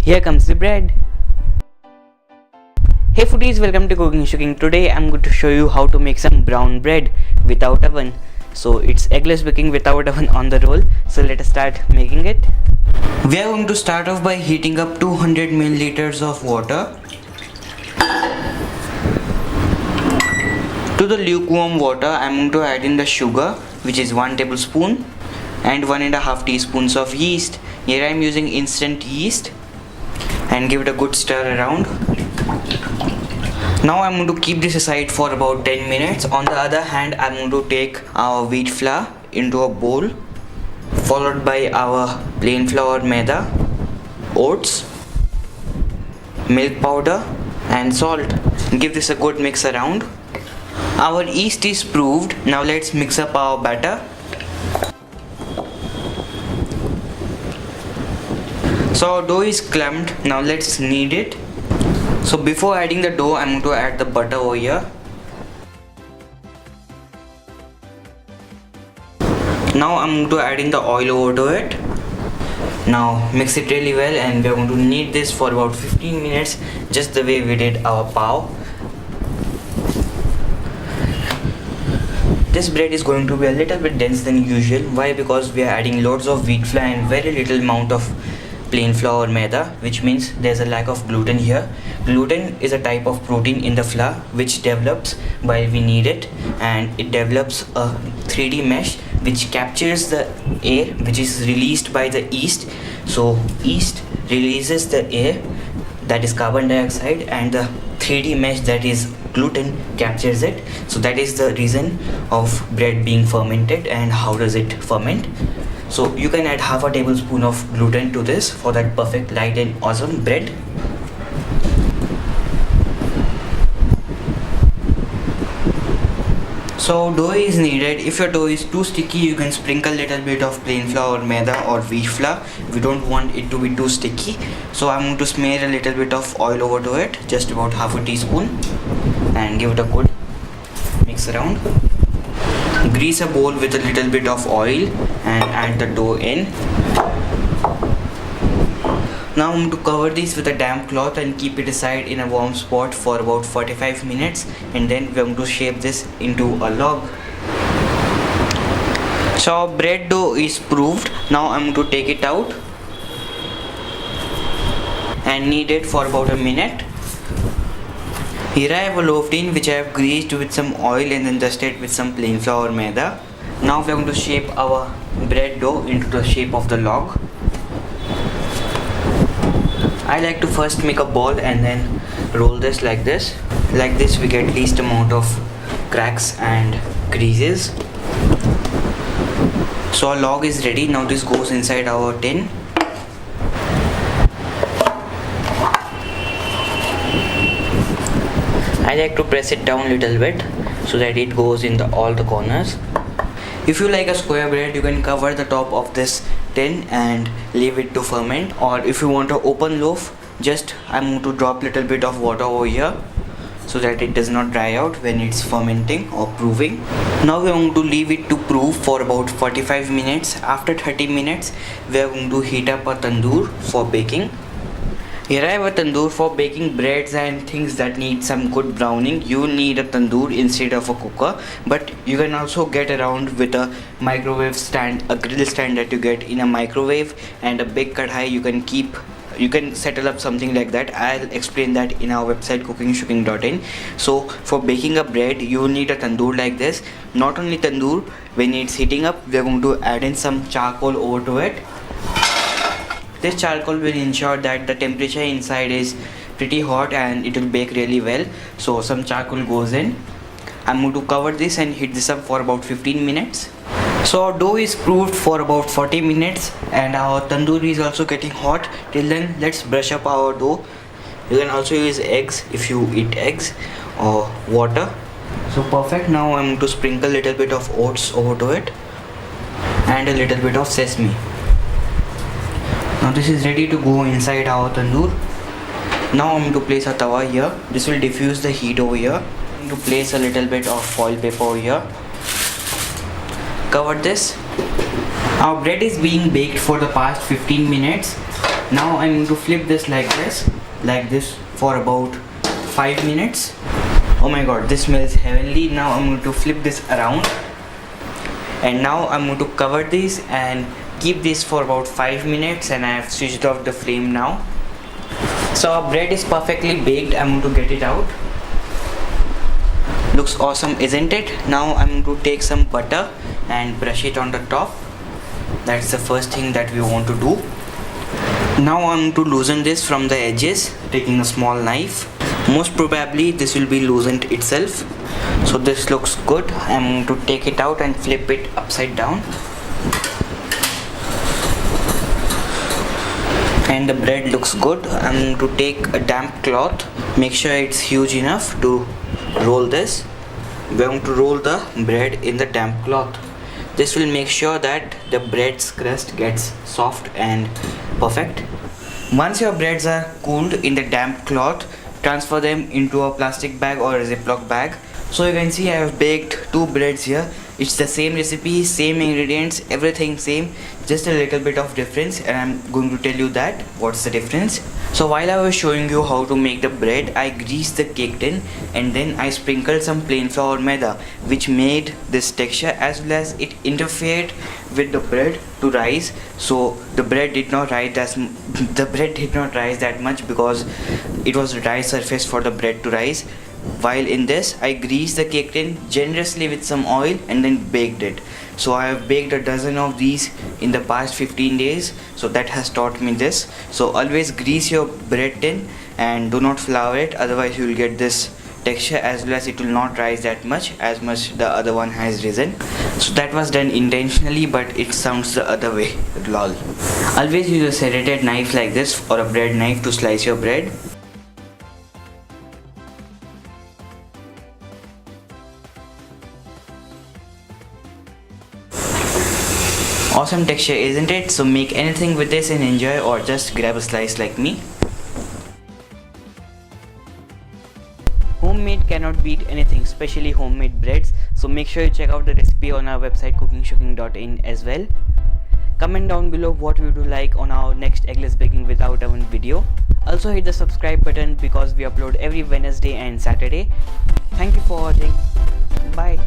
Here comes the bread. Hey foodies, welcome to Cooking Shooking. Today I'm going to show you how to make some brown bread without oven. So it's eggless baking without oven on the roll. So let us start making it. We are going to start off by heating up 200 milliliters of water. To the lukewarm water, I'm going to add in the sugar, which is 1 tablespoon, and 1.5 teaspoons of yeast. Here I'm using instant yeast, and give it a good stir around. Now I'm going to keep this aside for about 10 minutes. On the other hand, I'm going to take our wheat flour into a bowl, followed by our plain flour maida, oats, milk powder and salt. Give this a good mix around. Our yeast is proofed. Now let's mix up our batter. So our dough is clumped. Now let's knead it. So before adding the dough, I'm going to add the butter over here. Now I'm going to add in the oil over to it. Now mix it really well, and we're going to knead this for about 15 minutes, just the way we did our pav. This bread is going to be a little bit dense than usual. Why? Because we are adding loads of wheat flour and very little amount of plain flour maida, which means there's a lack of gluten here. Gluten is a type of protein in the flour which develops while we knead it, and it develops a 3D mesh which captures the air which is released by the yeast. So yeast releases the air, that is carbon dioxide, and the 3D mesh, that is gluten, captures it. So that is the reason of bread being fermented. And how does it ferment? So you can add half a tablespoon of gluten to this for that perfect light and awesome bread. So dough is needed. If your dough is too sticky, you can sprinkle a little bit of plain flour maida or wheat flour. We don't want it to be too sticky. So I'm going to smear a little bit of oil over to it, just about half a teaspoon, and give it a good mix around. Grease a bowl with a little bit of oil and add the dough in. Now I'm going to cover this with a damp cloth and keep it aside in a warm spot for about 45 minutes, and then we're going to shape this into a log. So our bread dough is proofed. Now I'm going to take it out and knead it for about a minute. Here I have a loaf tin which I have greased with some oil and then dusted with some plain flour maida. Now we are going to shape our bread dough into the shape of the log. I like to first make a ball and then roll this like this. Like this we get least amount of cracks and creases. So our log is ready. Now this goes inside our tin. I like to press it down a little bit so that it goes in all the corners. If you like a square bread, you can cover the top of this tin and leave it to ferment. Or if you want an open loaf, just I'm going to drop a little bit of water over here so that it does not dry out when it's fermenting or proving. Now we are going to leave it to prove for about 45 minutes. After 30 minutes, we are going to heat up a tandoor for baking. Here I have a tandoor for baking breads and things that need some good browning. You need a tandoor instead of a cooker, but you can also get around with a microwave stand, a grill stand that you get in a microwave, and a big kadhai you can settle up something like that. I'll explain that in our website cookingshooking.in. So for baking a bread, you need a tandoor like this. Not only tandoor, when it's heating up, we are going to add in some charcoal over to it. This charcoal will ensure that the temperature inside is pretty hot and it will bake really well. So some charcoal goes in. I'm going to cover this and heat this up for about 15 minutes. So our dough is proofed for about 40 minutes and our tandoor is also getting hot. Till then, let's brush up our dough. You can also use eggs if you eat eggs, or water. So perfect. Now I'm going to sprinkle a little bit of oats over to it and a little bit of sesame. Now this is ready to go inside our tandoor. Now I'm going to place a tawa here. This will diffuse the heat over here. I'm going to place a little bit of foil paper over here. Cover this. Our bread is being baked for the past 15 minutes. Now I'm going to flip this like this for about 5 minutes. Oh my god, this smells heavenly. Now I'm going to flip this around, and now I'm going to cover this and keep this for about 5 minutes, and I have switched off the flame now. So our bread is perfectly baked. I'm going to get it out. Looks awesome, isn't it? Now I'm going to take some butter and brush it on the top. That's the first thing that we want to do. Now I'm going to loosen this from the edges, taking a small knife. Most probably this will be loosened itself. So this looks good. I'm going to take it out and flip it upside down. And the bread looks good. I'm going to take a damp cloth. Make sure it's huge enough to roll this. We're going to roll the bread in the damp cloth. This will make sure that the bread's crust gets soft and perfect. Once your breads are cooled in the damp cloth, transfer them into a plastic bag or a Ziploc bag. So you can see I have baked 2 breads here. It's the same recipe, same ingredients, everything same, just a little bit of difference, and I'm going to tell you that what's the difference. So while I was showing you how to make the bread, I greased the cake tin and then I sprinkled some plain flour maida, which made this texture as well as it interfered with the bread to rise. So the bread did not rise that much because it was a dry surface for the bread to rise. While in this, I greased the cake tin generously with some oil and then baked it. So I have baked a dozen of these in the past 15 days. So that has taught me this. So always grease your bread tin and do not flour it, otherwise you will get this texture as well as it will not rise that much as much the other one has risen. So that was done intentionally, but it sounds the other way. Lol. Always use a serrated knife like this or a bread knife to slice your bread. Awesome texture, isn't it? So make anything with this and enjoy, or just grab a slice like me. Homemade cannot beat anything, especially homemade breads. So make sure you check out the recipe on our website cookingshocking.in as well. Comment down below what you would like on our next eggless baking without oven video. Also hit the subscribe button because we upload every Wednesday and Saturday. Thank you for watching. Bye.